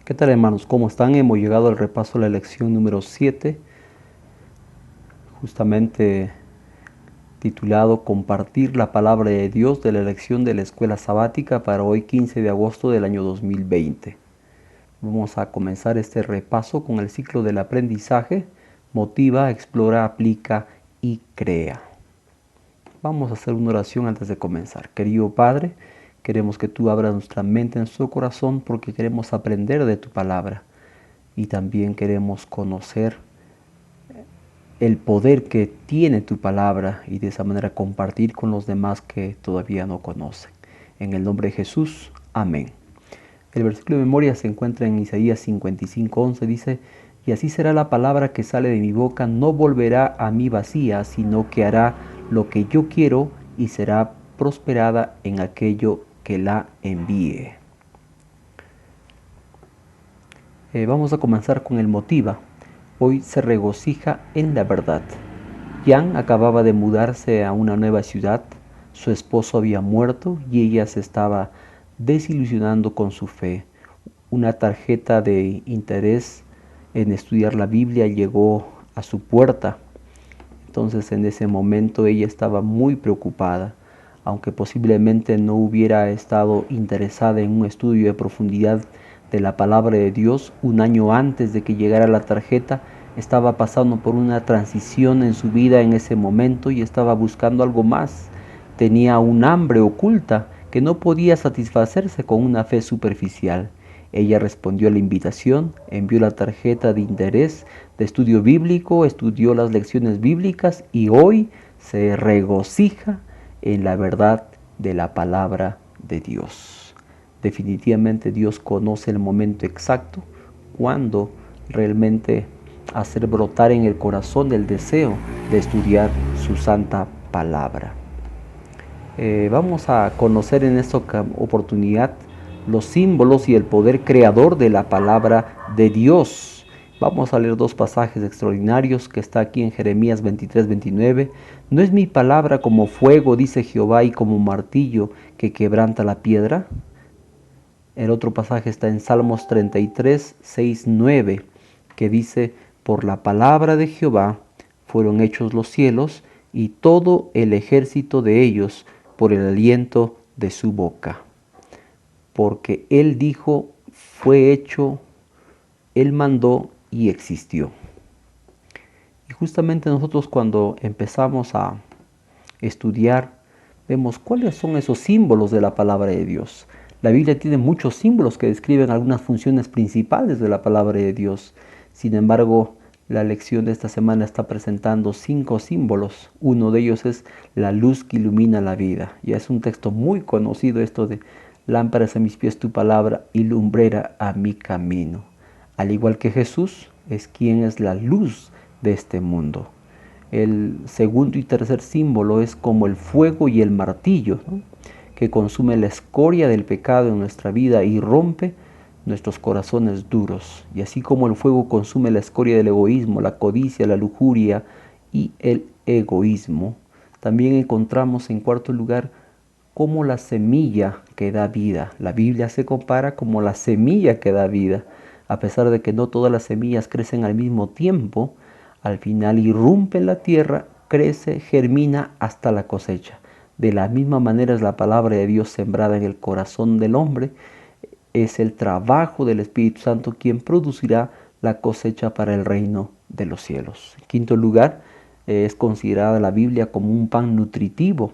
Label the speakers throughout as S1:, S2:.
S1: ¿Qué tal, hermanos? ¿Cómo están? Hemos llegado al repaso de la lección número 7, justamente titulado Compartir la palabra de Dios, de la lección de la escuela sabática para hoy 15 de agosto del año 2020. Vamos a comenzar este repaso con el ciclo del aprendizaje: motiva, explora, aplica y crea. Vamos a hacer una oración antes de comenzar. Querido Padre, queremos que tú abras nuestra mente en nuestro corazón porque queremos aprender de tu palabra y también queremos conocer el poder que tiene tu palabra y de esa manera compartir con los demás que todavía no conocen. En el nombre de Jesús, amén. El versículo de memoria se encuentra en Isaías 55:11, dice: y así será la palabra que sale de mi boca, no volverá a mí vacía, sino que hará lo que yo quiero y será prosperada en aquello que la envíe. Vamos a comenzar con el motiva. Hoy se regocija en la verdad. Jan acababa de mudarse a una nueva ciudad, su esposo había muerto y ella se estaba desilusionando con su fe. Una tarjeta de interés en estudiar la Biblia llegó a su puerta. Entonces en ese momento ella estaba muy preocupada. Aunque posiblemente no hubiera estado interesada en un estudio de profundidad de la palabra de Dios, un año antes de que llegara la tarjeta, estaba pasando por una transición en su vida en ese momento y estaba buscando algo más. Tenía un hambre oculta que no podía satisfacerse con una fe superficial. Ella respondió a la invitación, envió la tarjeta de interés de estudio bíblico, estudió las lecciones bíblicas y hoy se regocija en la verdad de la palabra de Dios. Definitivamente Dios conoce el momento exacto cuando realmente hacer brotar en el corazón el deseo de estudiar su santa palabra. Vamos a conocer en esta oportunidad los símbolos y el poder creador de la palabra de Dios. Vamos a leer dos pasajes extraordinarios que está aquí en Jeremías 23:29. ¿No es mi palabra como fuego, dice Jehová, y como martillo que quebranta la piedra? El otro pasaje está en Salmos 33:6-9, que dice: por la palabra de Jehová fueron hechos los cielos y todo el ejército de ellos por el aliento de su boca. Porque Él dijo, fue hecho, Él mandó y existió. Y justamente nosotros cuando empezamos a estudiar, vemos cuáles son esos símbolos de la palabra de Dios. La Biblia tiene muchos símbolos que describen algunas funciones principales de la palabra de Dios. Sin embargo, la lección de esta semana está presentando 5 símbolos. Uno de ellos es la luz que ilumina la vida. Ya es un texto muy conocido esto de: lámparas a mis pies tu palabra y lumbrera a mi camino. Al igual que Jesús, es quien es la luz de este mundo. El segundo y tercer símbolo es como el fuego y el martillo, ¿no?, que consume la escoria del pecado en nuestra vida y rompe nuestros corazones duros. Y así como el fuego consume la escoria del egoísmo, la codicia, la lujuria y el egoísmo, también encontramos en cuarto lugar como la semilla que da vida. La Biblia se compara como la semilla que da vida. A pesar de que no todas las semillas crecen al mismo tiempo, al final irrumpe en la tierra, crece, germina hasta la cosecha. De la misma manera es la palabra de Dios sembrada en el corazón del hombre. Es el trabajo del Espíritu Santo quien producirá la cosecha para el reino de los cielos. En quinto lugar, es considerada la Biblia como un pan nutritivo.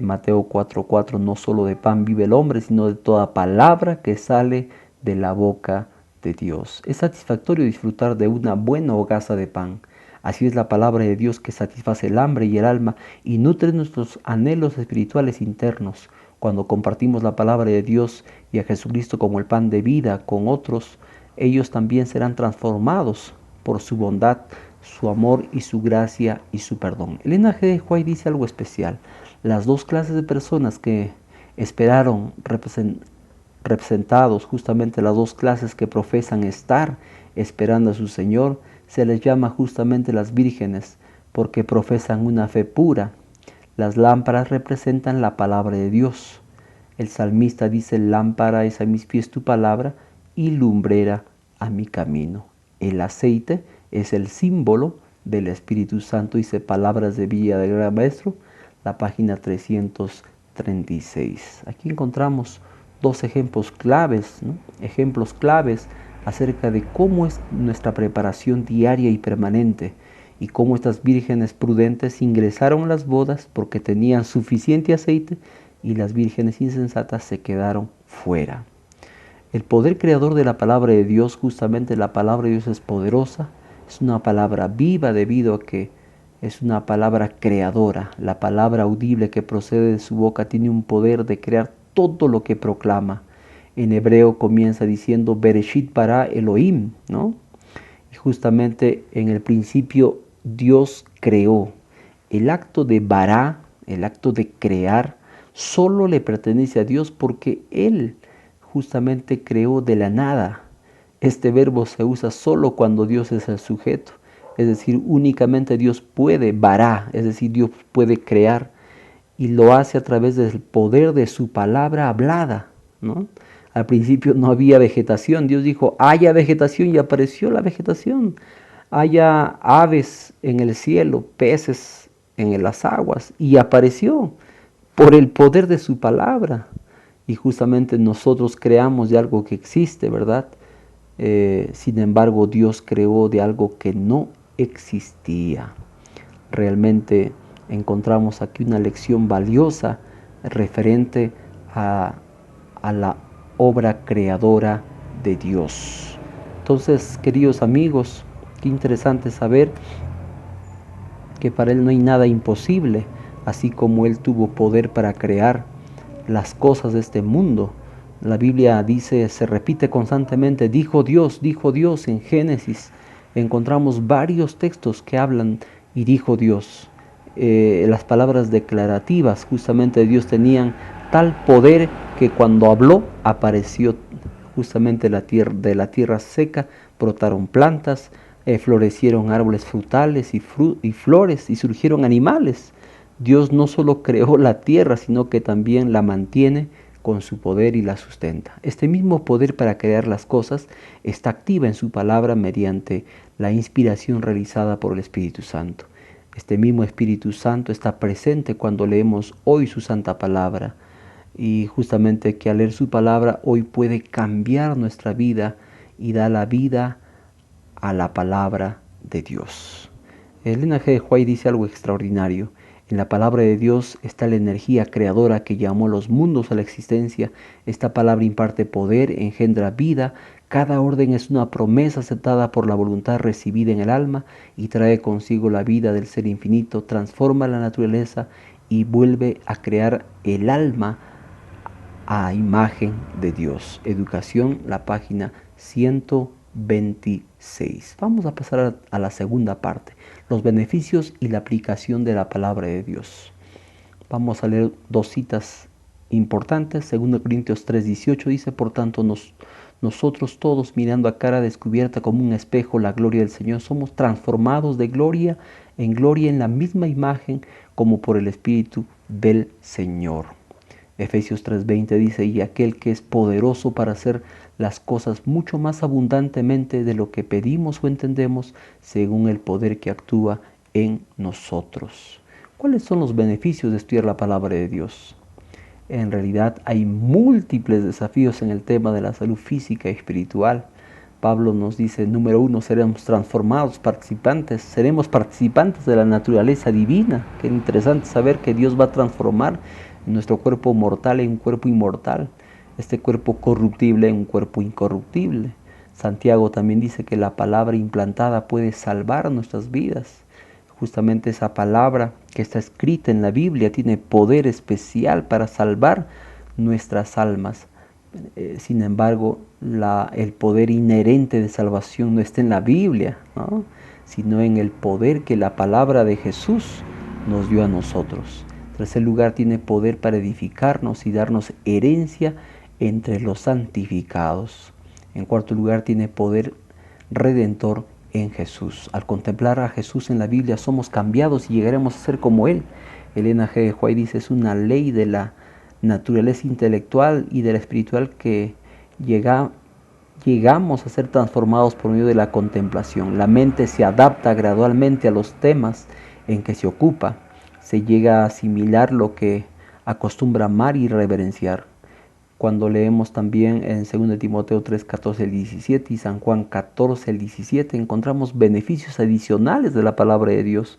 S1: Mateo 4:4, no solo de pan vive el hombre, sino de toda palabra que sale de la boca de Dios. Es satisfactorio disfrutar de una buena hogaza de pan. Así es la palabra de Dios, que satisface el hambre y el alma y nutre nuestros anhelos espirituales internos. Cuando compartimos la palabra de Dios y a Jesucristo como el pan de vida con otros, ellos también serán transformados por su bondad, su amor y su gracia y su perdón. Elena G. de White dice algo especial: las dos clases de personas que esperaron representados, justamente las dos clases que profesan estar esperando a su Señor, se les llama justamente las vírgenes, porque profesan una fe pura. Las lámparas representan la palabra de Dios. El salmista dice: lámpara es a mis pies tu palabra y lumbrera a mi camino. El aceite es el símbolo del Espíritu Santo, dice Palabras de Vida del Gran Maestro, la página 336. Aquí encontramos dos ejemplos claves, ¿no? Ejemplos claves acerca de cómo es nuestra preparación diaria y permanente y cómo estas vírgenes prudentes ingresaron a las bodas porque tenían suficiente aceite y las vírgenes insensatas se quedaron fuera. El poder creador de la palabra de Dios, justamente la palabra de Dios es poderosa, es una palabra viva debido a que es una palabra creadora. La palabra audible que procede de su boca tiene un poder de crear todo lo que proclama. En hebreo comienza diciendo Bereshit bara Elohim, ¿no? Y justamente en el principio Dios creó. El acto de bara, el acto de crear, solo le pertenece a Dios porque Él justamente creó de la nada. Este verbo se usa solo cuando Dios es el sujeto. Es decir, únicamente Dios puede bara, es decir, Dios puede crear y lo hace a través del poder de su palabra hablada, ¿no? Al principio no había vegetación. Dios dijo, haya vegetación y apareció la vegetación. Haya aves en el cielo, peces en las aguas y apareció por el poder de su palabra. Y justamente nosotros creamos de algo que existe, ¿verdad? Sin embargo, Dios creó de algo que no existía. Realmente encontramos aquí una lección valiosa referente a la obra creadora de Dios. Entonces, queridos amigos, qué interesante saber que para Él no hay nada imposible, así como Él tuvo poder para crear las cosas de este mundo. La Biblia dice, se repite constantemente, dijo Dios en Génesis. Encontramos varios textos que hablan y dijo Dios. Las palabras declarativas justamente de Dios tenían tal poder que cuando habló apareció justamente de la tierra seca, brotaron plantas, florecieron árboles frutales y flores y surgieron animales. Dios no solo creó la tierra, sino que también la mantiene con su poder y la sustenta. Este mismo poder para crear las cosas está activa en su palabra mediante la inspiración realizada por el Espíritu Santo. Este mismo Espíritu Santo está presente cuando leemos hoy su santa palabra. Y justamente que al leer su palabra hoy puede cambiar nuestra vida y da la vida a la palabra de Dios. Elena G. de White dice algo extraordinario. En la palabra de Dios está la energía creadora que llamó los mundos a la existencia. Esta palabra imparte poder, engendra vida. Cada orden es una promesa aceptada por la voluntad recibida en el alma y trae consigo la vida del ser infinito, transforma la naturaleza y vuelve a crear el alma a imagen de Dios. Educación, la página 126. Vamos a pasar a la segunda parte, los beneficios y la aplicación de la palabra de Dios. Vamos a leer dos citas importantes. 2 Corintios 3:18 dice, por tanto nosotros todos mirando a cara descubierta como un espejo la gloria del Señor, somos transformados de gloria en la misma imagen como por el Espíritu del Señor. Efesios 3:20 dice, y aquel que es poderoso para hacer las cosas mucho más abundantemente de lo que pedimos o entendemos, según el poder que actúa en nosotros. ¿Cuáles son los beneficios de estudiar la palabra de Dios? En realidad hay múltiples desafíos en el tema de la salud física y espiritual. Pablo nos dice, número 1, seremos seremos participantes de la naturaleza divina. Qué interesante saber que Dios va a transformar nuestro cuerpo mortal en un cuerpo inmortal, este cuerpo corruptible en un cuerpo incorruptible. Santiago también dice que la palabra implantada puede salvar nuestras vidas. Justamente esa palabra que está escrita en la Biblia tiene poder especial para salvar nuestras almas. Sin embargo, el poder inherente de salvación no está en la Biblia, ¿no?, sino en el poder que la palabra de Jesús nos dio a nosotros. En tercer lugar, tiene poder para edificarnos y darnos herencia entre los santificados. En cuarto lugar, tiene poder redentor en Jesús. Al contemplar a Jesús en la Biblia somos cambiados y llegaremos a ser como Él. Elena G. de White dice, es una ley de la naturaleza intelectual y de la espiritual que llega llegamos a ser transformados por medio de la contemplación. La mente se adapta gradualmente a los temas en que se ocupa. Se llega a asimilar lo que acostumbra amar y reverenciar. Cuando leemos también en 2 Timoteo 3, 14 al 17 y San Juan 14 al 17, encontramos beneficios adicionales de la palabra de Dios,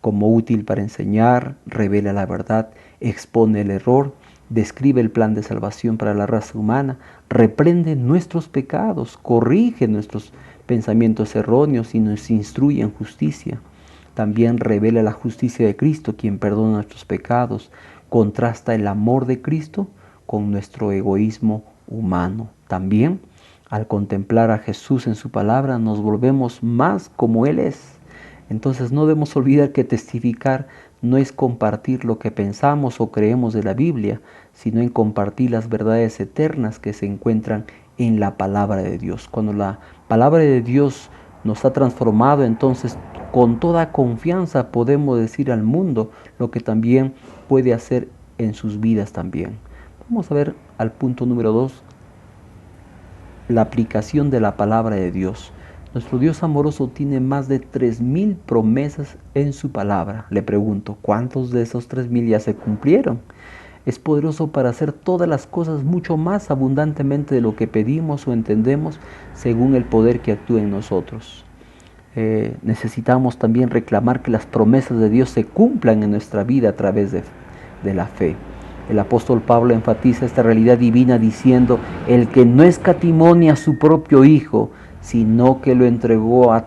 S1: como útil para enseñar, revela la verdad, expone el error, describe el plan de salvación para la raza humana, reprende nuestros pecados, corrige nuestros pensamientos erróneos y nos instruye en justicia. También revela la justicia de Cristo, quien perdona nuestros pecados, contrasta el amor de Cristo con nuestro egoísmo humano. También, al contemplar a Jesús en su palabra, nos volvemos más como Él es. Entonces no debemos olvidar que testificar no es compartir lo que pensamos o creemos de la Biblia, sino en compartir las verdades eternas que se encuentran en la palabra de Dios. Cuando la palabra de Dios nos ha transformado, entonces con toda confianza podemos decir al mundo lo que también puede hacer en sus vidas también. Vamos a ver al punto número 2, la aplicación de la palabra de Dios. Nuestro Dios amoroso tiene más de 3.000 promesas en su palabra. Le pregunto, ¿cuántos de esos 3.000 ya se cumplieron? Es poderoso para hacer todas las cosas mucho más abundantemente de lo que pedimos o entendemos según el poder que actúa en nosotros. Necesitamos también reclamar que las promesas de Dios se cumplan en nuestra vida a través de la fe. El apóstol Pablo enfatiza esta realidad divina diciendo: el que no escatimó ni a su propio Hijo, sino que lo entregó a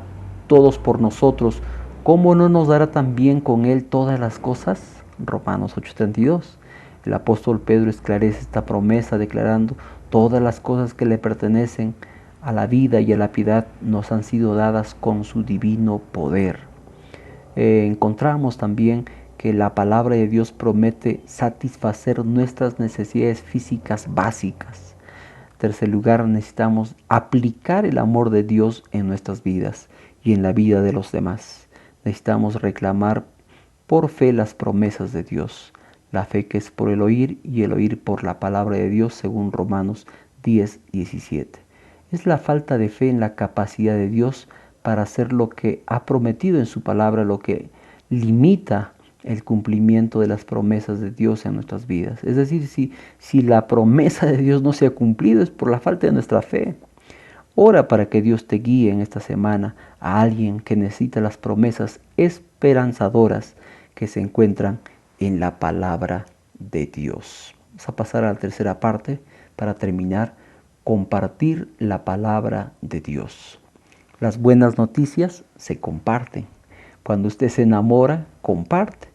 S1: todos por nosotros, ¿cómo no nos dará también con Él todas las cosas? Romanos 8:32. El apóstol Pedro esclarece esta promesa declarando: todas las cosas que le pertenecen a la vida y a la piedad nos han sido dadas con su divino poder. Encontramos también que la palabra de Dios promete satisfacer nuestras necesidades físicas básicas. En tercer lugar, necesitamos aplicar el amor de Dios en nuestras vidas y en la vida de los demás. Necesitamos reclamar por fe las promesas de Dios. La fe que es por el oír y el oír por la palabra de Dios, según Romanos 10:17. Es la falta de fe en la capacidad de Dios para hacer lo que ha prometido en su palabra, lo que limita el cumplimiento de las promesas de Dios en nuestras vidas. Es decir, si la promesa de Dios no se ha cumplido, es por la falta de nuestra fe. Ora para que Dios te guíe en esta semana a alguien que necesita las promesas esperanzadoras que se encuentran en la palabra de Dios. Vamos a pasar a la tercera parte para terminar: compartir la palabra de Dios. Las buenas noticias se comparten. Cuando usted se enamora, comparte.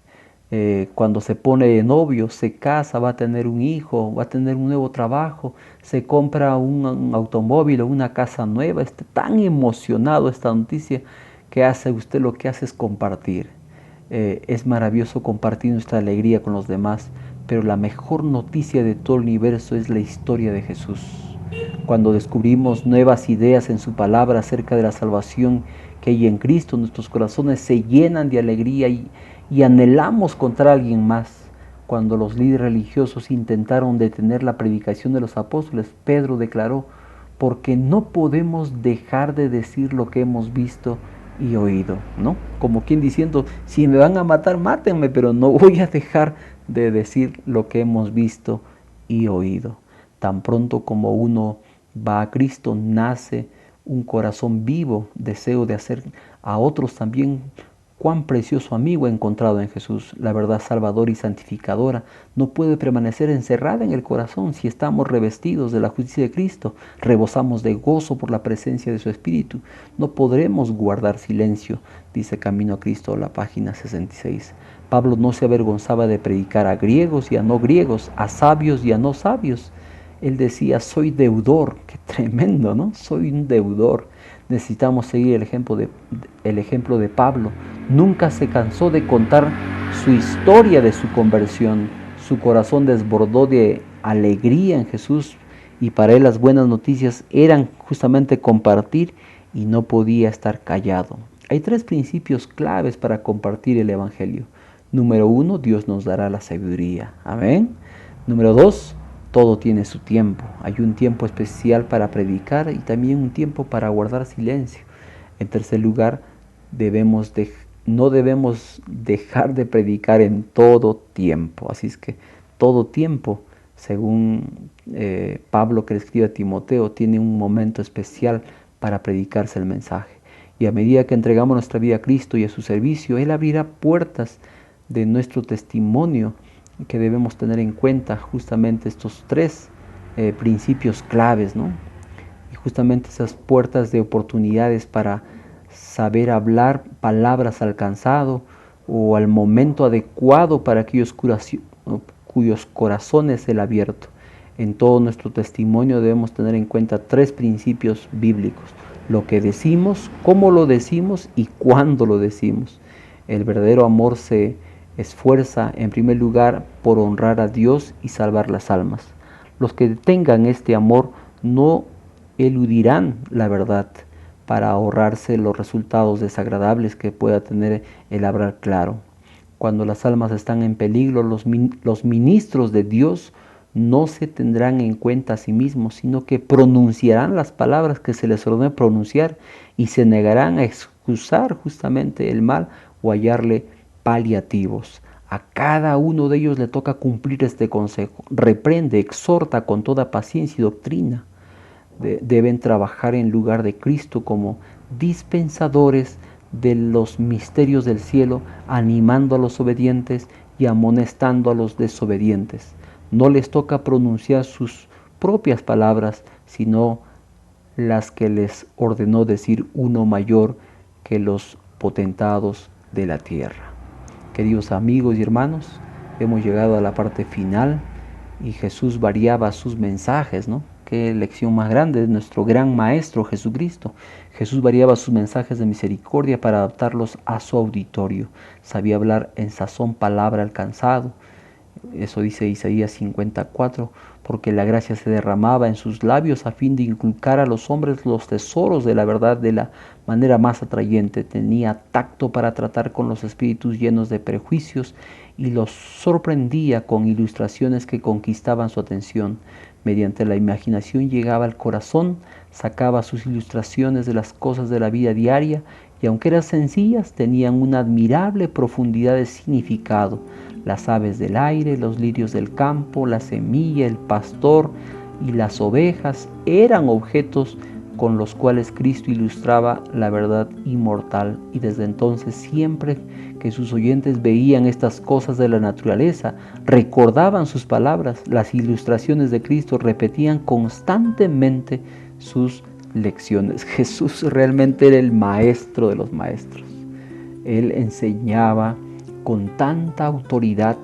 S1: Cuando se pone de novio, se casa, va a tener un hijo, va a tener un nuevo trabajo, se compra un automóvil o una casa nueva, está tan emocionado esta noticia que hace usted, lo que hace es compartir. Es maravilloso compartir nuestra alegría con los demás, pero la mejor noticia de todo el universo es la historia de Jesús. Cuando descubrimos nuevas ideas en su palabra acerca de la salvación que hay en Cristo, nuestros corazones se llenan de alegría y anhelamos contra alguien más. Cuando los líderes religiosos intentaron detener la predicación de los apóstoles, Pedro declaró: porque no podemos dejar de decir lo que hemos visto y oído, ¿no? Como quien diciendo: si me van a matar, mátenme, pero no voy a dejar de decir lo que hemos visto y oído. Tan pronto como uno va a Cristo, nace un corazón vivo, deseo de hacer a otros también cuán precioso amigo he encontrado en Jesús. La verdad salvadora y santificadora no puede permanecer encerrada en el corazón si estamos revestidos de la justicia de Cristo, rebosamos de gozo por la presencia de su Espíritu. No podremos guardar silencio, dice Camino a Cristo, la página 66. Pablo no se avergonzaba de predicar a griegos y a no griegos, a sabios y a no sabios. Él decía: soy deudor. Qué tremendo, ¿no? Soy un deudor. Necesitamos seguir el ejemplo de Pablo. Nunca se cansó de contar su historia de su conversión. Su corazón desbordó de alegría en Jesús y para él las buenas noticias eran justamente compartir y no podía estar callado. Hay 3 principios claves para compartir el Evangelio. Número 1, Dios nos dará la sabiduría. Amén. Número 2, todo tiene su tiempo. Hay un tiempo especial para predicar y también un tiempo para guardar silencio. En tercer lugar, no debemos dejar de predicar en todo tiempo. Así es que todo tiempo, según Pablo que le escribe a Timoteo, tiene un momento especial para predicarse el mensaje. Y a medida que entregamos nuestra vida a Cristo y a su servicio, Él abrirá puertas de nuestro testimonio que debemos tener en cuenta justamente estos tres principios claves, ¿no? Y justamente esas puertas de oportunidades para saber hablar palabras al cansado o al momento adecuado para aquellos cuyos corazones Él ha abierto. En todo nuestro testimonio debemos tener en cuenta tres principios bíblicos: lo que decimos, cómo lo decimos y cuándo lo decimos. El verdadero amor se esfuerza en primer lugar por honrar a Dios y salvar las almas. Los que tengan este amor no eludirán la verdad para ahorrarse los resultados desagradables que pueda tener el hablar claro. Cuando las almas están en peligro, los ministros de Dios no se tendrán en cuenta a sí mismos, sino que pronunciarán las palabras que se les ordene pronunciar y se negarán a excusar justamente el mal o hallarle paliativos. A cada uno de ellos le toca cumplir este consejo. Reprende, exhorta con toda paciencia y doctrina. Deben trabajar en lugar de Cristo como dispensadores de los misterios del cielo, animando a los obedientes y amonestando a los desobedientes. No les toca pronunciar sus propias palabras, sino las que les ordenó decir uno mayor que los potentados de la tierra. Queridos amigos y hermanos, hemos llegado a la parte final y Jesús variaba sus mensajes, ¿no? Qué lección más grande de nuestro gran Maestro Jesucristo. Jesús variaba sus mensajes de misericordia para adaptarlos a su auditorio. Sabía hablar en sazón palabra al cansado. Eso dice Isaías 54, porque la gracia se derramaba en sus labios a fin de inculcar a los hombres los tesoros de la verdad de la manera más atrayente. Tenía tacto para tratar con los espíritus llenos de prejuicios y los sorprendía con ilustraciones que conquistaban su atención. Mediante la imaginación llegaba al corazón, sacaba sus ilustraciones de las cosas de la vida diaria y aunque eran sencillas, tenían una admirable profundidad de significado. Las aves del aire, los lirios del campo, la semilla, el pastor y las ovejas eran objetos con los cuales Cristo ilustraba la verdad inmortal, y desde entonces siempre que sus oyentes veían estas cosas de la naturaleza, recordaban sus palabras. Las ilustraciones de Cristo repetían constantemente sus lecciones. Jesús realmente era el maestro de los maestros. Él enseñaba con tanta autoridad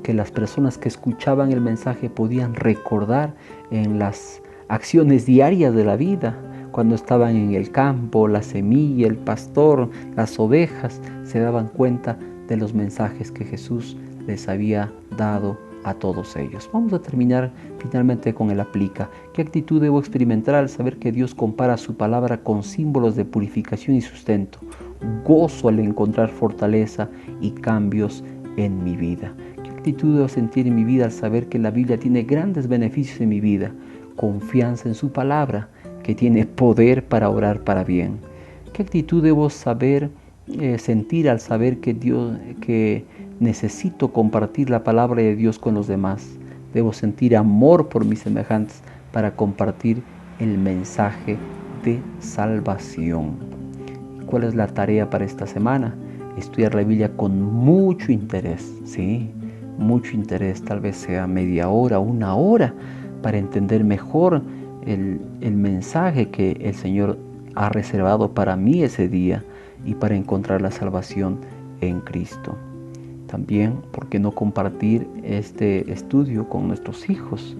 S1: que las personas que escuchaban el mensaje podían recordar en las acciones diarias de la vida, cuando estaban en el campo, la semilla, el pastor, las ovejas, se daban cuenta de los mensajes que Jesús les había dado a todos ellos. Vamos a terminar finalmente con el aplica. ¿Qué actitud debo experimentar al saber que Dios compara su palabra con símbolos de purificación y sustento? Gozo al encontrar fortaleza y cambios en mi vida. ¿Qué actitud debo sentir en mi vida al saber que la Biblia tiene grandes beneficios en mi vida? Confianza en su palabra, que tiene poder para obrar para bien. ¿Qué actitud debo sentir al saber que necesito compartir la palabra de Dios con los demás? Debo sentir amor por mis semejantes para compartir el mensaje de salvación. ¿Cuál es la tarea para esta semana? Estudiar la Biblia con mucho interés, ¿sí? Mucho interés, tal vez sea media hora, una hora, para entender mejor el mensaje que el Señor ha reservado para mí ese día y para encontrar la salvación en Cristo. También, ¿por qué no compartir este estudio con nuestros hijos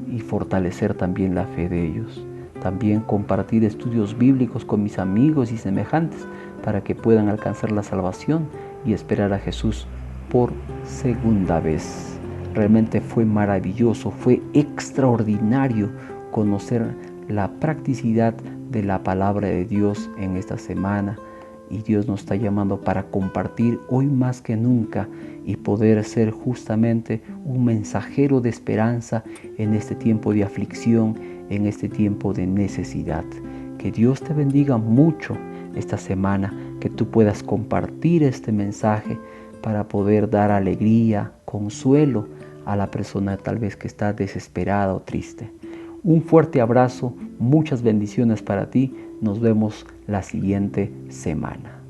S1: y fortalecer también la fe de ellos? También compartir estudios bíblicos con mis amigos y semejantes para que puedan alcanzar la salvación y esperar a Jesús por segunda vez. Realmente fue maravilloso, fue extraordinario conocer la practicidad de la palabra de Dios en esta semana y Dios nos está llamando para compartir hoy más que nunca y poder ser justamente un mensajero de esperanza en este tiempo de aflicción, en este tiempo de necesidad. Que Dios te bendiga mucho esta semana, que tú puedas compartir este mensaje para poder dar alegría, consuelo a la persona tal vez que está desesperada o triste. Un fuerte abrazo, muchas bendiciones para ti. Nos vemos la siguiente semana.